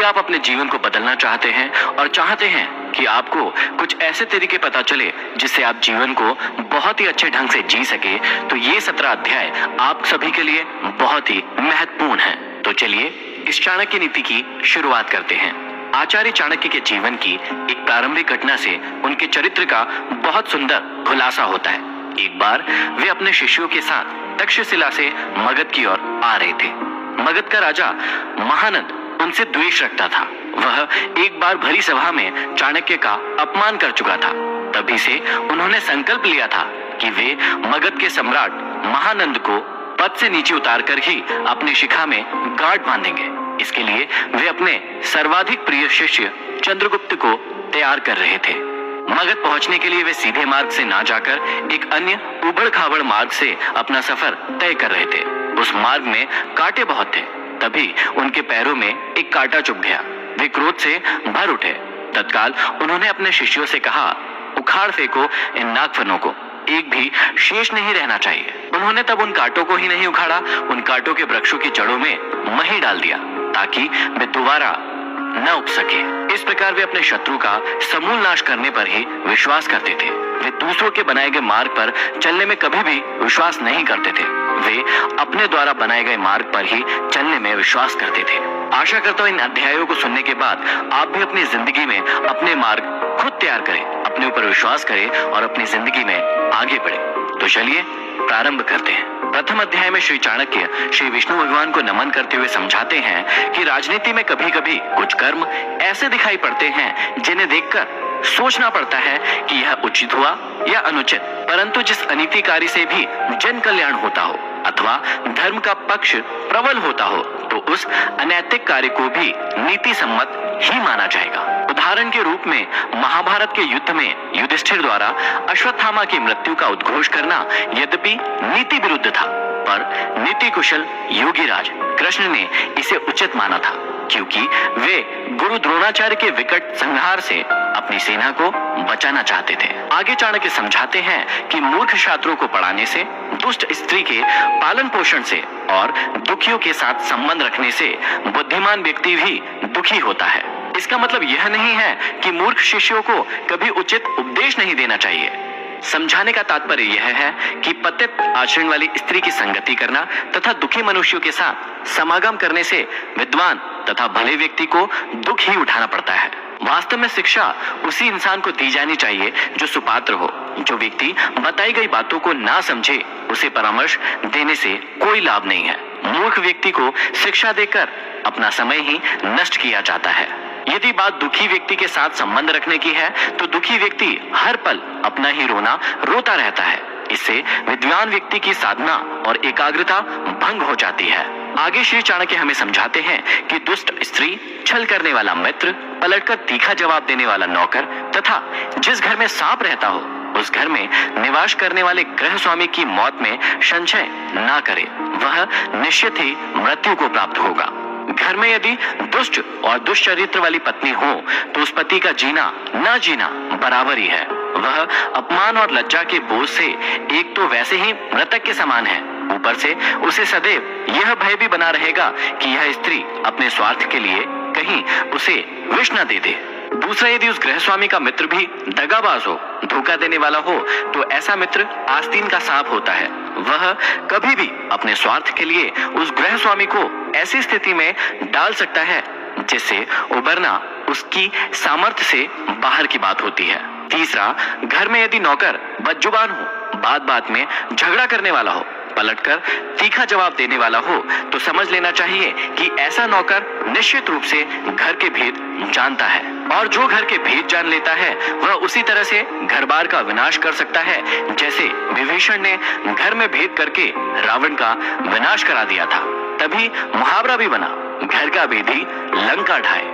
आप अपने जीवन को बदलना चाहते हैं और चाहते हैं कि आपको कुछ ऐसे तरीके पता चले जिससे आप जीवन को बहुत ही अच्छे ढंग से जी सके, तो ये 17 अध्याय आप सभी के लिए बहुत ही महत्वपूर्ण है। तो चलिए इस चाणक्य नीति की शुरुआत करते हैं। आचार्य चाणक्य के जीवन की एक प्रारंभिक घटना से उनके चरित्र का बहुत सुंदर खुलासा होता है। एक बार वे अपने शिष्यों के साथ तक्षशिला से मगध की ओर आ रहे थे। मगध का राजा महानंद उनसे द्वेष रखता था। वह एक बार भरी सभा में चाणक्य का अपमान कर चुका था। तभी से उन्होंने संकल्प लिया था कि वे मगध के सम्राट महानंद को पद से नीचे उतार कर ही अपनी शिखा में गांठ बांधेंगे। इसके लिए वे अपने सर्वाधिक प्रिय शिष्य चंद्रगुप्त को तैयार कर रहे थे। मगध पहुंचने के लिए वे सीधे मार्ग से ना जाकर एक अन्य उबड़ खाबड़ मार्ग से अपना सफर तय कर रहे थे। उस मार्ग में कांटे बहुत थे। तभी उनके पैरों में एक कांटा चुभ गया। वे क्रोध से भर उठे। तत्काल उन्होंने अपने शिष्यों से कहा, उखाड़ फेंको इन नागफनों को, एक भी शेष नहीं रहना चाहिए। उन्होंने तब उन कांटों को ही नहीं उखाड़ा, उन कांटों के वृक्षों की जड़ों में मही डाल दिया ताकि वे दोबारा न उग सके। इस प्रकार वे अपने शत्रु का समूल नाश करने पर ही विश्वास करते थे। वे दूसरों के बनाए गए मार्ग पर चलने में कभी भी विश्वास नहीं करते थे। वे अपने द्वारा बनाए गए मार्ग पर ही चलने में विश्वास करते थे। आशा करता हूँ इन अध्यायों को सुनने के बाद आप भी अपनी जिंदगी में अपने मार्ग खुद तैयार करें, अपने ऊपर विश्वास करें और अपनी जिंदगी में आगे बढ़े। तो चलिए प्रारंभ करते हैं। प्रथम अध्याय में श्री चाणक्य श्री विष्णु भगवान को नमन करते हुए समझाते हैं कि राजनीति में कभी कभी कुछ कर्म ऐसे दिखाई पड़ते हैं जिन्हें देखकर सोचना पड़ता है कि यह उचित हुआ या अनुचित, परंतु जिस अनीतिकारी से भी जन कल्याण होता हो अथवा धर्म का पक्ष प्रबल होता हो तो उस अनैतिक कार्य को भी नीति सम्मत ही माना जाएगा। उदाहरण के रूप में महाभारत के युद्ध में युधिष्ठिर द्वारा अश्वत्थामा की मृत्यु का उद्घोष करना यद्यपि नीति विरुद्ध था, पर नीति कुशल योगीराज कृष्ण ने इसे उचित माना था, क्योंकि वे गुरु द्रोणाचार्य के विकट संहार से अपनी सेना को बचाना चाहते थे। आगे चाणक्य समझाते हैं कि मूर्ख छात्रों को पढ़ाने से, दुष्ट स्त्री के पालन पोषण से और दुखियों के साथ संबंध रखने से बुद्धिमान व्यक्ति भी दुखी होता है। इसका मतलब यह नहीं है कि मूर्ख शिष्यों को कभी उचित उपदेश नहीं देना चाहिए। समझाने का तात्पर्य यह है कि पतित आचरण वाली स्त्री की संगति करना तथा दुखी मनुष्यों के साथ समागम करने से विद्वान तथा भले व्यक्ति को दुख ही उठाना पड़ता है। वास्तव में शिक्षा उसी इंसान को दी जानी चाहिए जो सुपात्र हो। जो व्यक्ति बताई गई बातों को ना समझे उसे परामर्श देने से कोई लाभ नहीं है। मूर्ख व्यक्ति को शिक्षा देकर अपना समय ही नष्ट किया जाता है। यदि बात दुखी व्यक्ति के साथ संबंध रखने की है तो दुखी व्यक्ति हर पल अपना ही रोना रोता रहता है। इससे विद्वान व्यक्ति की साधना और एकाग्रता भंग हो जाती है। आगे श्री चाणक्य हमें समझाते हैं कि दुष्ट स्त्री, छल करने वाला मित्र, पलटकर तीखा जवाब देने वाला नौकर तथा जिस घर में सांप रहता हो उस घर में निवास करने वाले गृह स्वामी की मौत में संशय ना करे, वह निश्चित ही मृत्यु को प्राप्त होगा। घर में यदि दुष्ट और दुष्चरित्र वाली पत्नी हो तो उस पति का जीना ना जीना बराबर ही है। वह अपमान और लज्जा के बोझ से एक तो वैसे ही मृतक के समान है, ऊपर से उसे सदैव यह भय भी बना रहेगा कि यह स्त्री अपने स्वार्थ के लिए कहीं उसे विष न दे दे। दूसरा, यदि उस गृह स्वामी का मित्र भी दगाबाज हो, धोखा देने वाला हो, तो ऐसा मित्र आस्तीन का सांप होता है। वह कभी भी अपने स्वार्थ के लिए उस गृह स्वामी को ऐसी स्थिति में डाल सकता है जिससे उबरना उसकी सामर्थ्य से बाहर की बात होती है। तीसरा, घर में यदि नौकर बदजुबान हो, बात बात में झगड़ा करने वाला हो, पलटकर तीखा जवाब देने वाला हो, तो समझ लेना चाहिए कि ऐसा नौकर निश्चित रूप से घर के भेद जानता है, और जो घर के भेद जान लेता है वह उसी तरह से घर बार का विनाश कर सकता है जैसे विभीषण ने घर में भेद करके रावण का विनाश करा दिया था। तभी मुहावरा भी बना, घर का भेदी लंका ढाए।